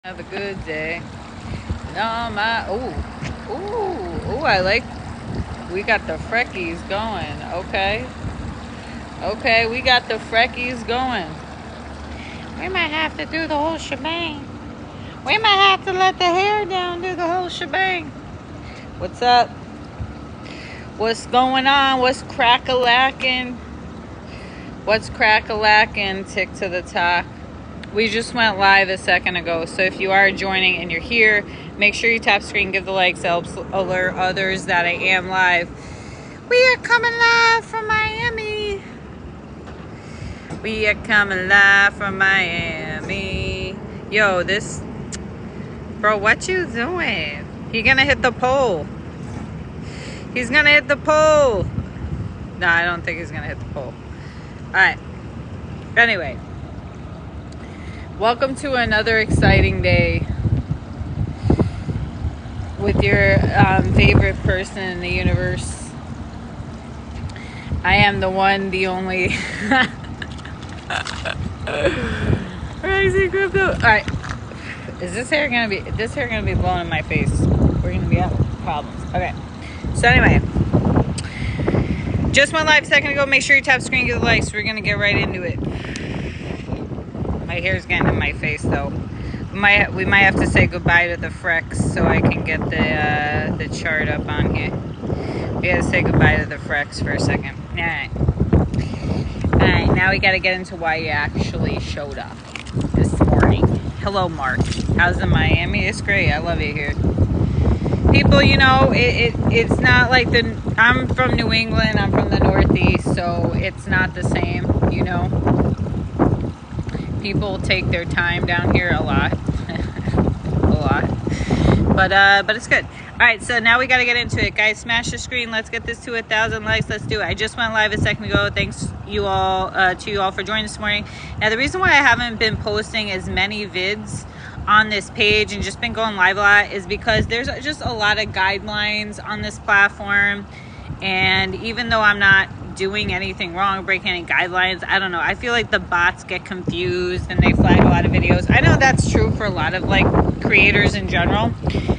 Have a good day. No, my I like. We got the freckies going. Okay, we got the freckies going. We might have to do the whole shebang. We might have to let the hair down, do the whole shebang. What's up? What's going on? What's crack-a-lackin'? Tick to the talk. We just went live a second ago, so if you are joining and you're here, make sure you tap screen, give the likes, helps alert others that I am live. We are coming live from Miami. Yo, bro, what you doing? He's gonna hit the pole. No, I don't think he's gonna hit the pole. All right. Anyway. Welcome to another exciting day with your favorite person in the universe. I am the one, the only crazy crypto. All right, is this hair gonna be blowing in my face? We're gonna be having problems. Okay, so anyway, just went live a second ago. Make sure you tap screen, give the likes. We're gonna get right into it. My hair's getting in my face though. We might have to say goodbye to the frecks so I can get the chart up on here. We gotta say goodbye to the frecks for a second. Alright, now we gotta get into why you actually showed up this morning. Hello, Mark. How's in Miami? It's great. I love it here. People, it's not like I'm from New England, I'm from the Northeast, so it's not the same, People take their time down here a lot. But it's good. All right, so now we got to get into it. Guys, smash the screen. Let's get this to 1,000 likes. Let's do it. I just went live a second ago. Thanks to you all for joining this morning. Now, the reason why I haven't been posting as many vids on this page and just been going live a lot is because there's just a lot of guidelines on this platform. And even though I'm not doing anything wrong, breaking any guidelines, I don't know, I feel like the bots get confused and they flag a lot of videos. I know that's true for a lot of creators in general,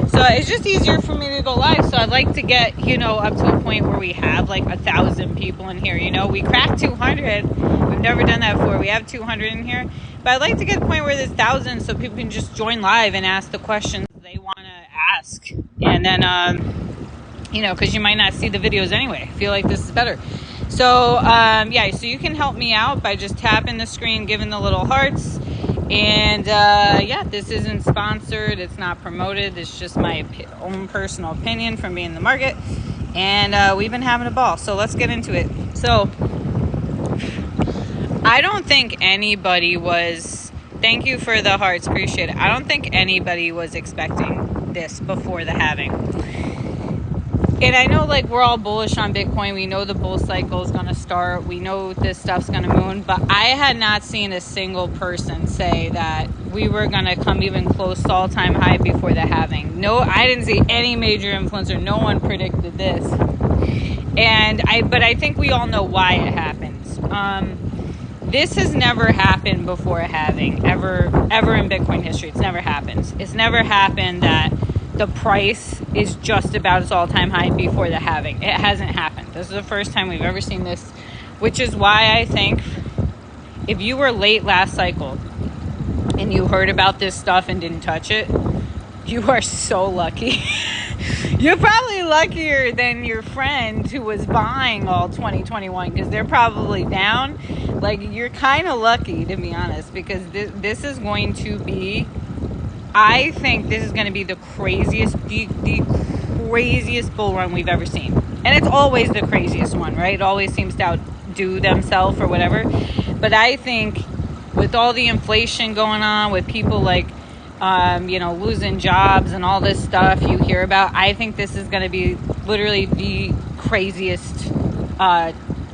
so it's just easier for me to go live. So I'd like to get up to a point where we have 1,000 people in here. We cracked 200. We've never done that before. We have 200 in here, but I'd like to get to a point where there's 1,000 so people can just join live and ask the questions they want to ask. And then because you might not see the videos anyway. I feel like this is better. So, so you can help me out by just tapping the screen, giving the little hearts. And, this isn't sponsored. It's not promoted. It's just my own personal opinion from being in the market. And we've been having a ball. So let's get into it. So, I don't think anybody was... Thank you for the hearts. Appreciate it. I don't think anybody was expecting this before the halving. And I know we're all bullish on Bitcoin. We know the bull cycle is going to start. We know this stuff's going to moon. But I had not seen a single person say that we were going to come even close to all-time high before the halving. No, I didn't see any major influencer. No one predicted this. But I think we all know why it happens. This has never happened before a halving, ever in Bitcoin history. It's never happened. It's never happened that the price is just about its all-time high before the halving. It hasn't happened. This is the first time we've ever seen this, which is why I think if you were late last cycle and you heard about this stuff and didn't touch it, you are so lucky. You're probably luckier than your friend who was buying all 2021 because they're probably down. You're kind of lucky, to be honest, because this is going to be... I think this is going to be the craziest bull run we've ever seen. And it's always the craziest one, right? It always seems to outdo themselves or whatever. But I think with all the inflation going on, with people losing jobs and all this stuff you hear about, I think this is going to be literally the craziest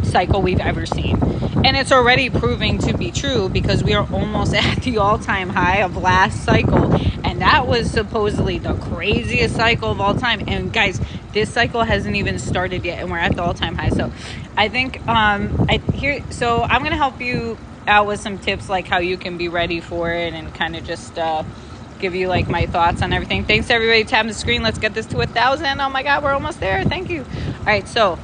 cycle we've ever seen. And it's already proving to be true because we are almost at the all-time high of last cycle. And that was supposedly the craziest cycle of all time. And guys, this cycle hasn't even started yet and we're at the all-time high. So I think I'm going to help you out with some tips like how you can be ready for it and kind of just give you like my thoughts on everything. Thanks to everybody tapping the screen. Let's get this to 1,000. Oh my God, we're almost there. Thank you. All right, so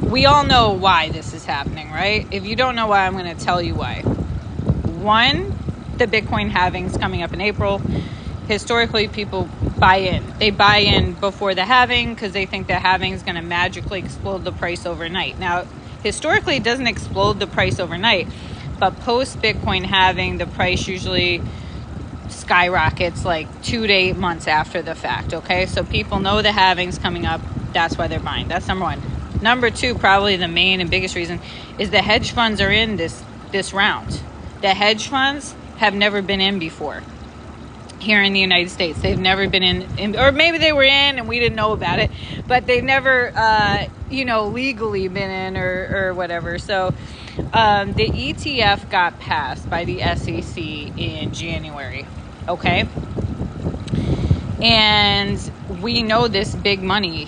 we all know why this is happening, right? If you don't know why, I'm going to tell you why. One, the Bitcoin halving is coming up in April. Historically, people buy in. They buy in before the halving because they think the halving is going to magically explode the price overnight. Now, historically, it doesn't explode the price overnight, but post Bitcoin halving, the price usually skyrockets like 2 to 8 months after the fact. Okay, so people know the halving's coming up. That's why they're buying. That's number one. Number two, probably the main and biggest reason, is the hedge funds are in this round. The hedge funds have never been in before. Here in the United States, they've never been in, or maybe they were in and we didn't know about it, but they've never, legally been in or whatever. So the ETF got passed by the SEC in January, okay? And we know this big money.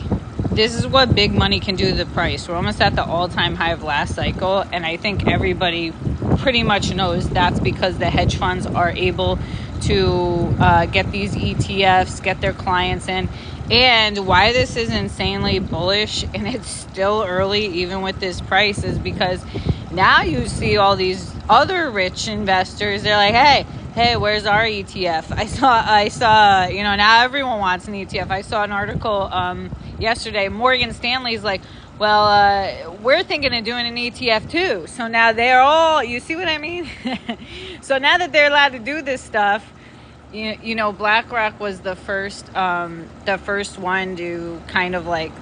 This is what big money can do to the price. We're almost at the all-time high of last cycle, and I think everybody pretty much knows that's because the hedge funds are able to get these ETFs, get their clients in. And why this is insanely bullish and it's still early even with this price is because now you see all these other rich investors, they're like, hey, where's our ETF? I saw, now everyone wants an ETF. I saw an article yesterday. Morgan Stanley's like, well, we're thinking of doing an ETF too. So now they're all, you see what I mean? So now that they're allowed to do this stuff, BlackRock was the first one to kind of like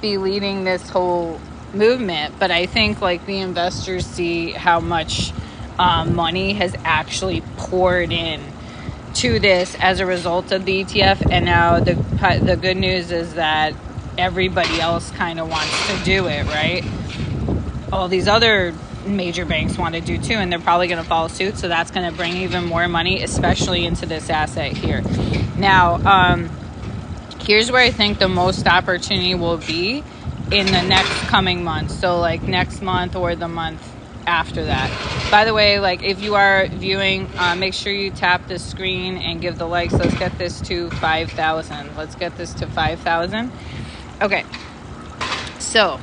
be leading this whole movement. But I think like the investors see how much money has actually poured in to this as a result of the ETF. And now the good news is that everybody else kind of wants to do it, right? All these other major banks want to do too, and they're probably going to follow suit. So that's going to bring even more money, especially into this asset here. Now, here's where I think the most opportunity will be in the next coming months. So like next month or the month after that. By the way, like if you are viewing, make sure you tap the screen and give the likes. Let's get this to 5,000. Let's get this to 5,000. Okay. So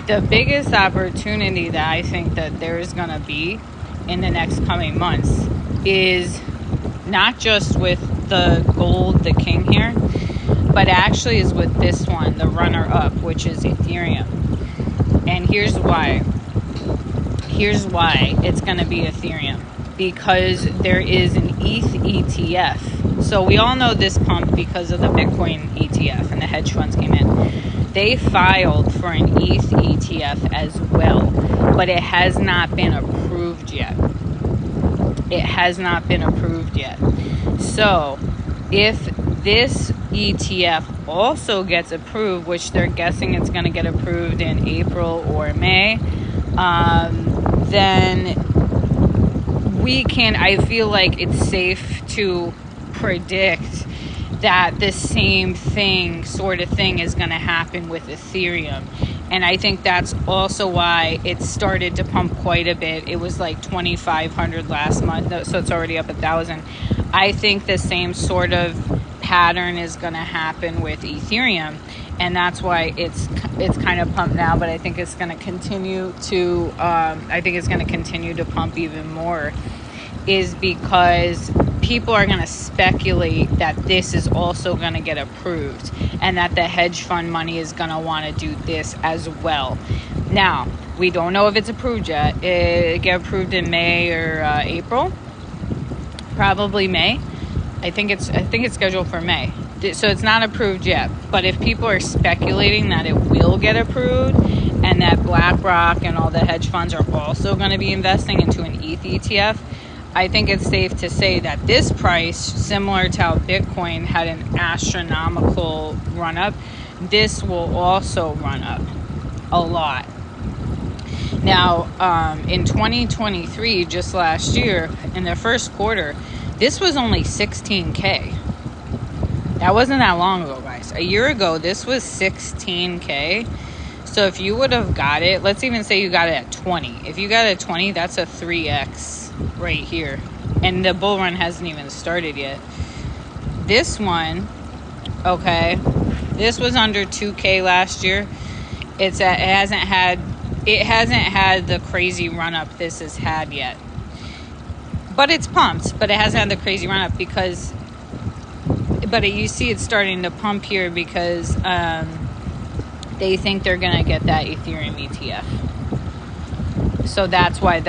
the biggest opportunity that I think that there is going to be in the next coming months is not just with the gold, the king here, but actually is with this one, the runner-up, which is Ethereum. And here's why. Here's why it's going to be Ethereum. Because there is an ETH ETF. So we all know this pump because of the Bitcoin ETF and the hedge funds came in. They filed for an ETH ETF as well, but it has not been approved yet. It has not been approved yet. So if this ETF also gets approved, which they're guessing it's going to get approved in April or May, then I feel like it's safe to predict that the same sort of thing is going to happen with Ethereum. And I think that's also why it started to pump quite a bit. It was like 2,500 last month, so it's already up 1,000. I think the same sort of pattern is going to happen with Ethereum, and that's why it's kind of pumped now. But I think it's going to continue to. I think it's going to continue to pump even more, is because people are going to speculate that this is also going to get approved and that the hedge fund money is going to want to do this as well. Now, we don't know if it's approved yet. It get approved in May or April. Probably May. I think it's scheduled for May. So it's not approved yet. But if people are speculating that it will get approved and that BlackRock and all the hedge funds are also going to be investing into an ETH ETF, I think it's safe to say that this price, similar to how Bitcoin had an astronomical run up, this will also run up a lot. Now, in 2023, just last year, in the first quarter, this was only 16K. That wasn't that long ago, guys. A year ago, this was 16K. So if you would have got it, let's even say you got it at 20. If you got it at 20, that's a 3X right here. and the bull run hasn't even started yet. This one, okay, this was under 2K last year. It hasn't had the crazy run up this has had yet. But it's pumped, but it hasn't had the crazy run up because, you see it's starting to pump here because they think they're going to get that Ethereum ETF. So that's why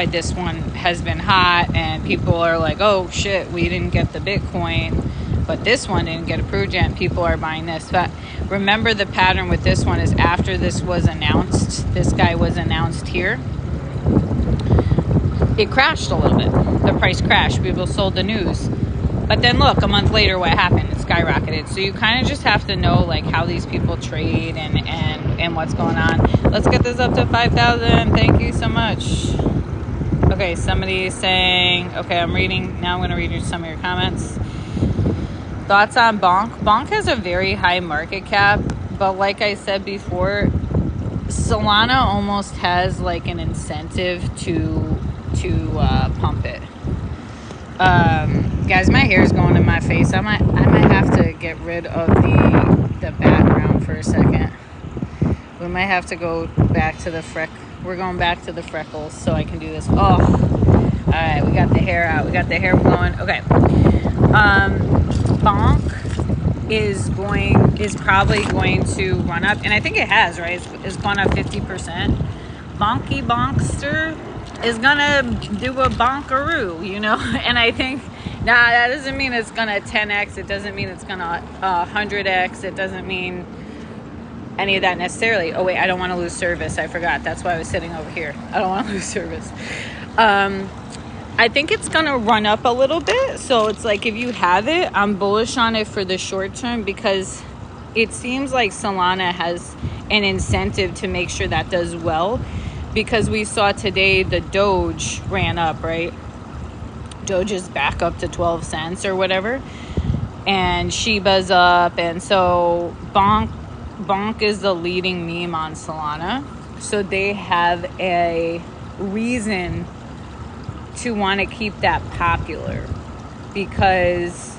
this one has been hot, and people are like, oh shit, we didn't get the Bitcoin, but this one didn't get approved yet, and people are buying this. But remember, the pattern with this one is after this was announced, this guy was announced here, it crashed a little bit. The price crashed. People sold the news. But then look, a month later, what happened? It skyrocketed. So you kind of just have to know like how these people trade and what's going on. Let's get this up to 5,000. Thank you so much. Okay, somebody is saying, okay, I'm reading. Now I'm going to read you some of your comments. Thoughts on BONK? BONK has a very high market cap, but like I said before, Solana almost has like an incentive to pump it. Guys, my hair is going in my face. I might have to get rid of the background for a second. We might have to go back to we're going back to the freckles so I can do this. Oh, all right, we got the hair out. We got the hair blowing. Okay. BONK is probably going to run up, and I think it has, right? It's gone up 50%. Bonky Bonkster is gonna do a bonkaroo, and I think that doesn't mean it's gonna 10x, it doesn't mean it's gonna 100x, it doesn't mean any of that necessarily. Oh wait, I don't want to lose service, I forgot, that's why I was sitting over here. I don't want to lose service. I think it's gonna run up a little bit, so it's like if you have it, I'm bullish on it for the short term because it seems like Solana has an incentive to make sure that does well. Because we saw today the Doge ran up, right? Doge is back up to 12 cents or whatever. And Shiba's up. And so BONK is the leading meme on Solana. So they have a reason to want to keep that popular. Because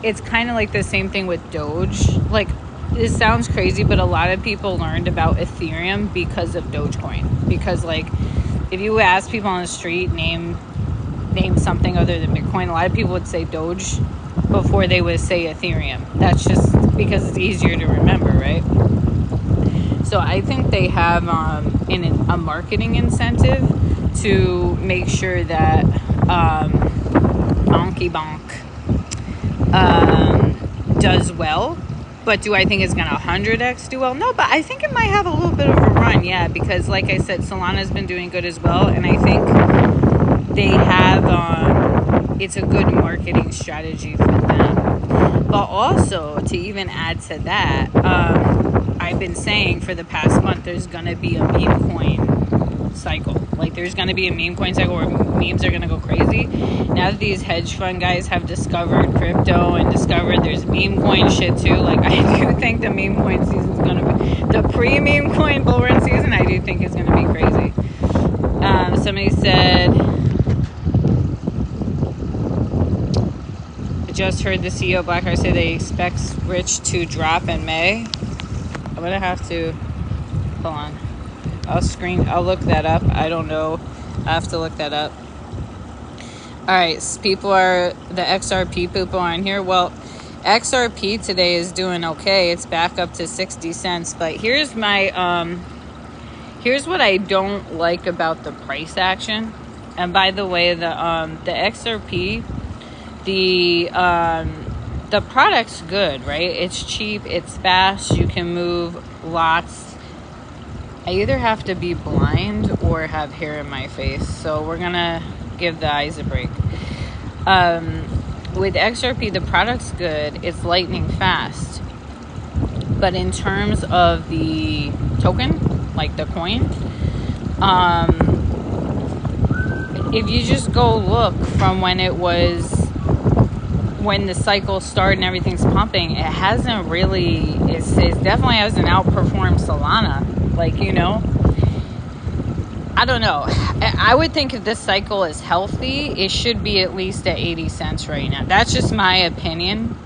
it's kind of like the same thing with Doge. Like, this sounds crazy, but a lot of people learned about Ethereum because of Dogecoin. Because, like, if you ask people on the street, name something other than Bitcoin, a lot of people would say Doge before they would say Ethereum. That's just because it's easier to remember, right? So I think they have a marketing incentive to make sure that Bonky Bonk does well. But do I think it's going to 100x do well? No, but I think it might have a little bit of a run, yeah, because like I said, Solana's been doing good as well, and I think they have, it's a good marketing strategy for them. But also, to even add to that, I've been saying for the past month, there's going to be a meme coin cycle. Like, there's going to be a meme coin cycle where memes are going to go crazy. Now that these hedge fund guys have discovered crypto and discovered there's meme coin shit too, like, I do think the meme coin season is going to be, the pre-meme coin bull run season, I do think is going to be crazy. Somebody said, I just heard the CEO of BlackRock say they expect Rich to drop in May. I'm going to have to, hold on. I'll look that up. I don't know. I have to look that up. All right, the XRP people are in here. Well, XRP today is doing okay. It's back up to 60 cents. But here's here's what I don't like about the price action. And by the way, the XRP, the product's good, right? It's cheap, it's fast, you can move lots. I either have to be blind or have hair in my face, so we're gonna give the eyes a break. With XRP, the product's good, it's lightning fast, but in terms of the token, like the coin, if you just go look from when the cycle started and everything's pumping, it hasn't really, it definitely hasn't outperformed Solana. Like, I don't know. I would think if this cycle is healthy, it should be at least at 80 cents right now. That's just my opinion.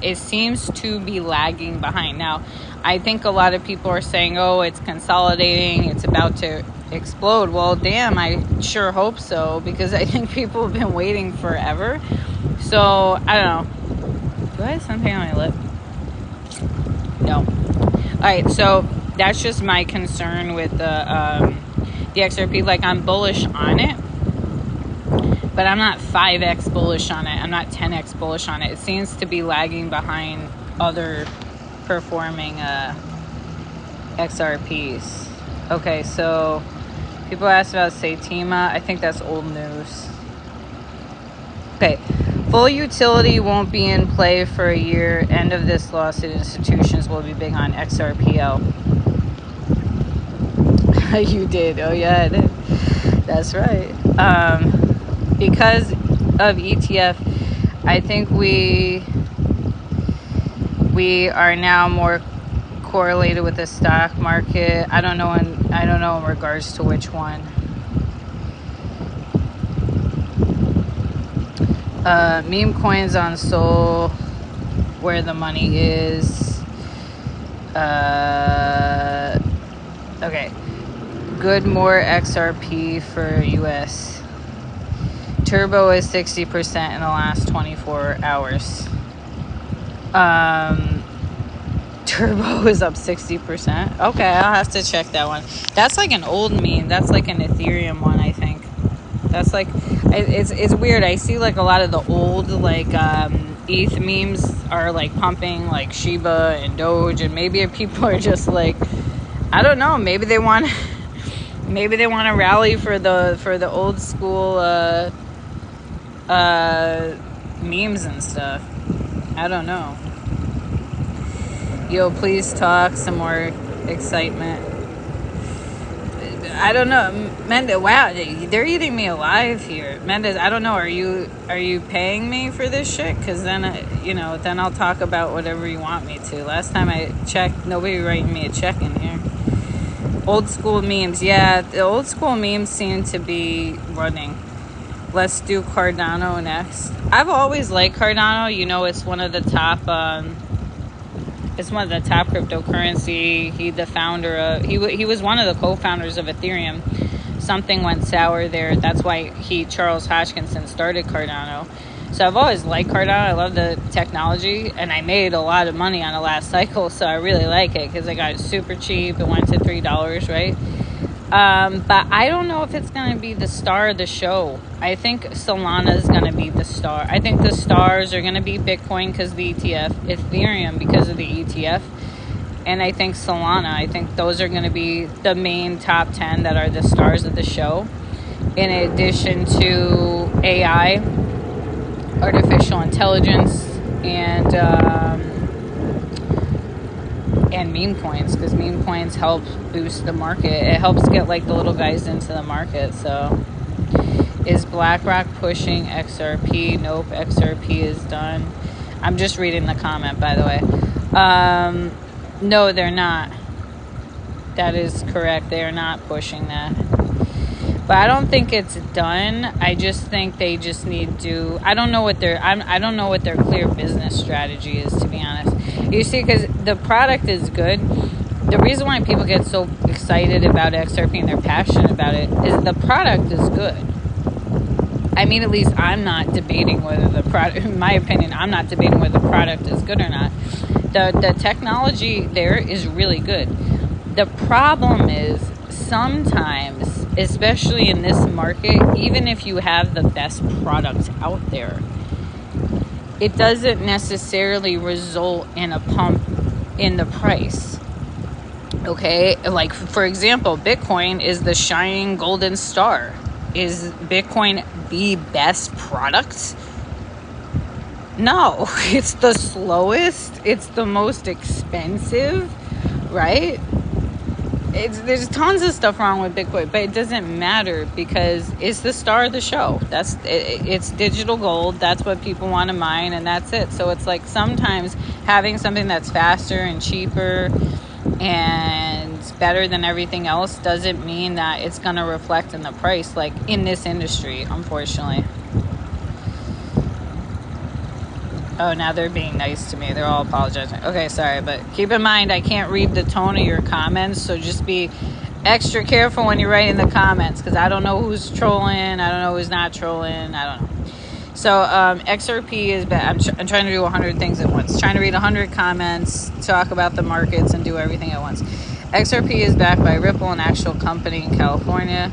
It seems to be lagging behind. Now, I think a lot of people are saying, oh, it's consolidating, it's about to explode. Well, damn, I sure hope so, because I think people have been waiting forever. So, I don't know. Do I have something on my lip? No. All right, so that's just my concern with the XRP. Like, I'm bullish on it, but I'm not 5x bullish on it. I'm not 10x bullish on it. It seems to be lagging behind other performing XRPs. Okay, so people asked about Satima. I think that's old news. Okay, full utility won't be in play for a year. End of this lawsuit. Institutions will be big on XRPL. You did. Oh yeah, I did. That's right. Because of ETF, I think we are now more correlated with the stock market. I don't know in regards to which one. Meme coins on Sol, where the money is. Okay. Good, more XRP for US. Turbo is 60% in the last 24 hours. Turbo is up 60%. Okay, I'll have to check that one. That's like an old meme. That's like an Ethereum one, I think. That's like, it's weird. I see like a lot of the old like ETH memes are like pumping like Shiba and Doge, and maybe people are just like, I don't know. Maybe they want to rally for the old school memes and stuff. I don't know. Yo, please talk some more excitement. I don't know, Mendez. Wow, they're eating me alive here, Mendez. I don't know. Are you paying me for this shit? Because then then I'll talk about whatever you want me to. Last time I checked, nobody writing me a check in here. Old school memes, yeah, the old school memes seem to be running. Let's do Cardano next. I've always liked Cardano. It's one of the top. It's one of the top cryptocurrency. He was one of the co-founders of Ethereum. Something went sour there. That's why Charles Hoskinson started Cardano. So I've always liked Cardano. I love the technology, and I made a lot of money on the last cycle, so I really like it because I got it super cheap. It went to $3, right? But I don't know if it's going to be the star of the show. I think Solana is going to be the star. I think the stars are going to be Bitcoin because of the ETF, Ethereum because of the ETF, and I think Solana. I think those are going to be the main top 10 that are the stars of the show. In addition to AI, artificial intelligence, and meme coins, because meme coins help boost the market. It helps get like the little guys into the market. So is BlackRock pushing XRP? Nope, XRP is done. I'm just reading the comment, by the way. No, they're not. That is correct. They are not pushing that. But I don't think it's done. I just think they just need to. I don't know what their clear business strategy is, to be honest. You see, because the product is good. The reason why people get so excited about XRP and they're passionate about it is the product is good. I mean, at least I'm not debating whether the product, in my opinion, I'm not debating whether the product is good or not. The technology there is really good. The problem is sometimes, especially in this market, even if you have the best product out there, it doesn't necessarily result in a pump in the price. Okay, like for example, Bitcoin is the shining golden star. Is Bitcoin the best product? No, it's the slowest, it's the most expensive, right? There's tons of stuff wrong with Bitcoin, but it doesn't matter because it's the star of the show. It's digital gold. That's what people want to mine, and that's it. So it's like sometimes having something that's faster and cheaper and it's better than everything else doesn't mean that it's going to reflect in the price, like in this industry, unfortunately. Oh, now they're being nice to me. They're all apologizing. Okay, sorry, but keep in mind, I can't read the tone of your comments, so just be extra careful when you write in the comments, because I don't know who's trolling, I don't know who's not trolling, I don't know. So XRP is bad. I'm trying to do 100 things at once. Trying to read 100 comments, talk about the markets, and do everything at once. XRP is backed by Ripple, an actual company in California.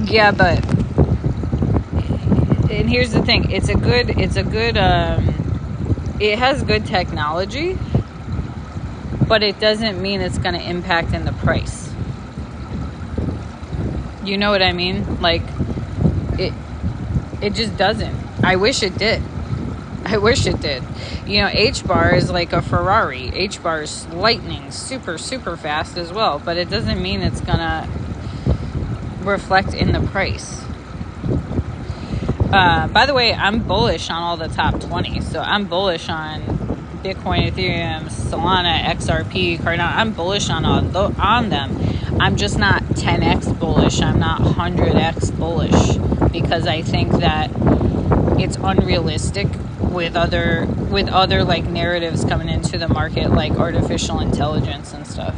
Yeah, but... And here's the thing, it has good technology, but it doesn't mean it's going to impact in the price. You know what I mean? Like, it just doesn't. I wish it did. You know, H-bar is like a Ferrari. H-bar is lightning, super, super fast as well, but it doesn't mean it's going to reflect in the price. By the way, I'm bullish on all the top 20. So I'm bullish on Bitcoin, Ethereum, Solana, XRP, Cardano. I'm bullish on them. I'm just not 10x bullish. I'm not 100x bullish, because I think that it's unrealistic with other like narratives coming into the market, like artificial intelligence and stuff.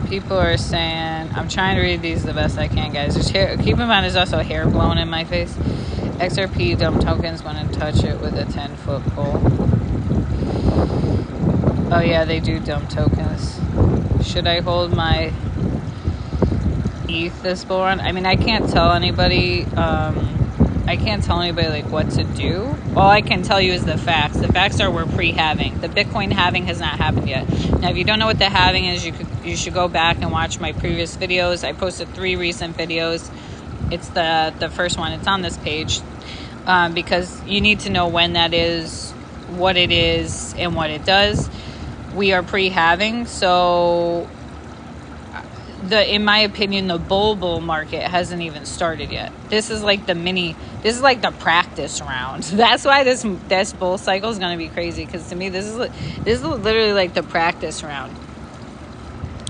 People are saying, I'm trying to read these the best I can, guys. Keep in mind, there's also hair blowing in my face. XRP dump tokens when I touch it with a 10-foot pole. Oh yeah, they do dump tokens. Should I hold my ETH this bull run? I mean, I can't tell anybody. Like what to do. All I can tell you is the facts. The facts are we're pre-halving. The Bitcoin halving has not happened yet. Now, if you don't know what the halving is, you should go back and watch my previous videos. I posted 3 recent videos. It's the first one. It's on this page, because you need to know when that is, what it is, and what it does. We are pre-halving, so in my opinion, the bull market hasn't even started yet. This is like this is like the practice round. That's why this bull cycle is going to be crazy, because to me, this is literally like the practice round.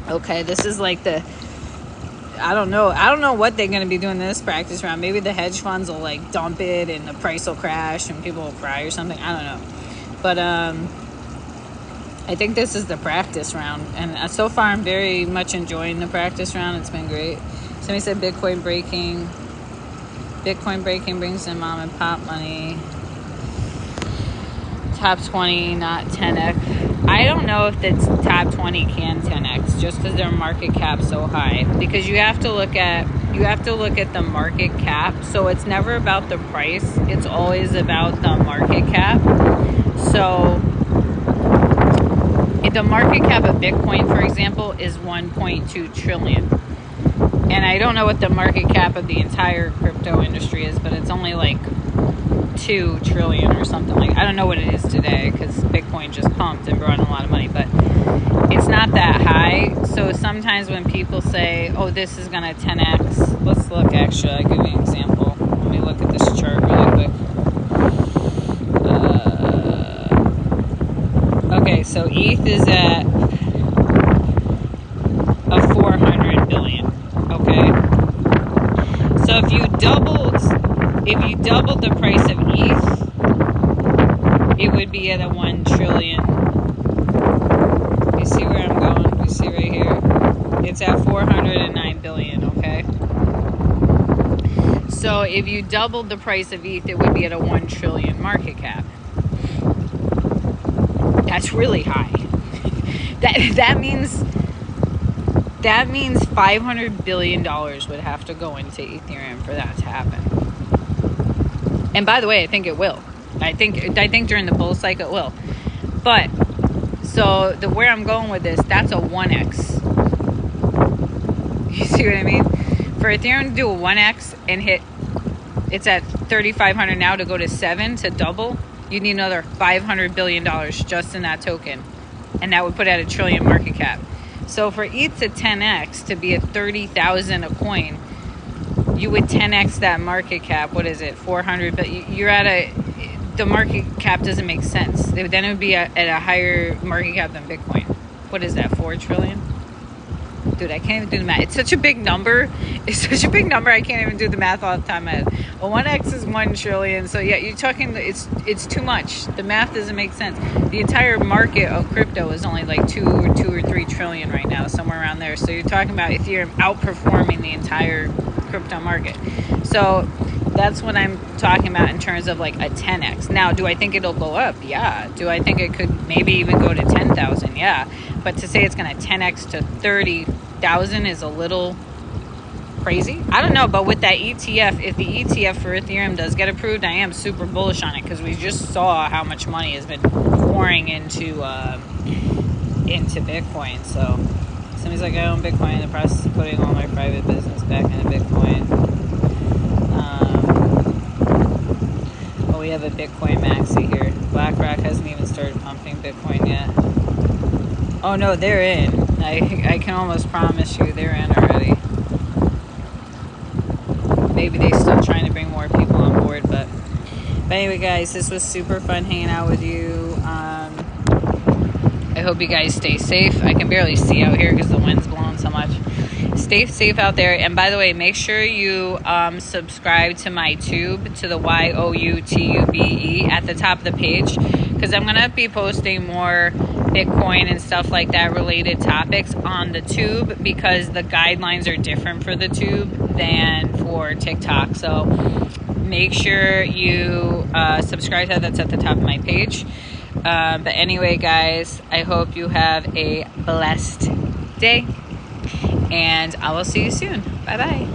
Okay, this is like I don't know what they're going to be doing in this practice round. Maybe the hedge funds will like dump it and the price will crash and people will cry or something. I don't know. But I think this is the practice round, and so far I'm very much enjoying the practice round. It's been great. Somebody said Bitcoin breaking brings in mom and pop money. Top 20, not 10x. I don't know if the top 20 can 10x just because their market cap's so high. Because you have to look at the market cap. So it's never about the price. It's always about the market cap. So the market cap of Bitcoin, for example, is 1.2 trillion. And I don't know what the market cap of the entire crypto industry is, but it's only like 2 trillion or something like. I don't know what it is today, because Bitcoin just pumped and brought in a lot of money, but it's not that high. So sometimes when people say, oh, this is going to 10x, let's look. Actually, I'll give you an example. Let me look at this chart really quick. Okay, so ETH is at a 400 billion. Okay, so if you doubled the price of ETH, it would be at a 1 trillion. You see where I'm going? You see right here? It's at 409 billion. Okay, so if you doubled the price of ETH, it would be at a 1 trillion market cap. That's really high. That means $500 billion would have to go into Ethereum for that to happen. And by the way, I think it will. I think during the bull cycle it will. But so where I'm going with this, that's a 1x. You see what I mean? For Ethereum to do a 1x and hit, it's at 3,500 now, to go to 7 to double. You need another $500 billion just in that token. And that would put at a trillion market cap. So for ETH to 10x, to be at 30,000 a coin, you would 10x that market cap. What is it? 400. But you're at the market cap doesn't make sense. Then it would be at a higher market cap than Bitcoin. What is that, 4 trillion? Dude, I can't even do the math. It's such a big number. It's such a big number, I can't even do the math off the top of my head. Well, 1x is 1 trillion. So yeah, you're talking, it's too much. The math doesn't make sense. The entire market of crypto is only like 2 or 3 trillion right now, somewhere around there. So you're talking about Ethereum outperforming the entire crypto market. So that's what I'm talking about in terms of like a 10x. Now, do I think it'll go up? Yeah. Do I think it could maybe even go to 10,000? Yeah. But to say it's going to 10x to 30,000 is a little crazy. I don't know, but with that ETF, if the ETF for Ethereum does get approved, I am super bullish on it because we just saw how much money has been pouring into Bitcoin. So somebody's like, I own Bitcoin in the process of putting all my private business back into Bitcoin. We have a Bitcoin maxi here. BlackRock hasn't even started pumping Bitcoin yet. Oh no, they're in. I can almost promise you they're in already. Maybe they're still trying to bring more people on board, but anyway, guys, this was super fun hanging out with you. I hope you guys stay safe. I can barely see out here because the wind's blowing so much. Stay safe out there. And by the way, make sure you subscribe to my tube, to the YOUTUBE at the top of the page, because I'm going to be posting more Bitcoin and stuff like that related topics on the tube, because the guidelines are different for the tube than for TikTok. So make sure you subscribe to that. That's at the top of my page. But anyway, guys, I hope you have a blessed day, and I will see you soon. Bye-bye.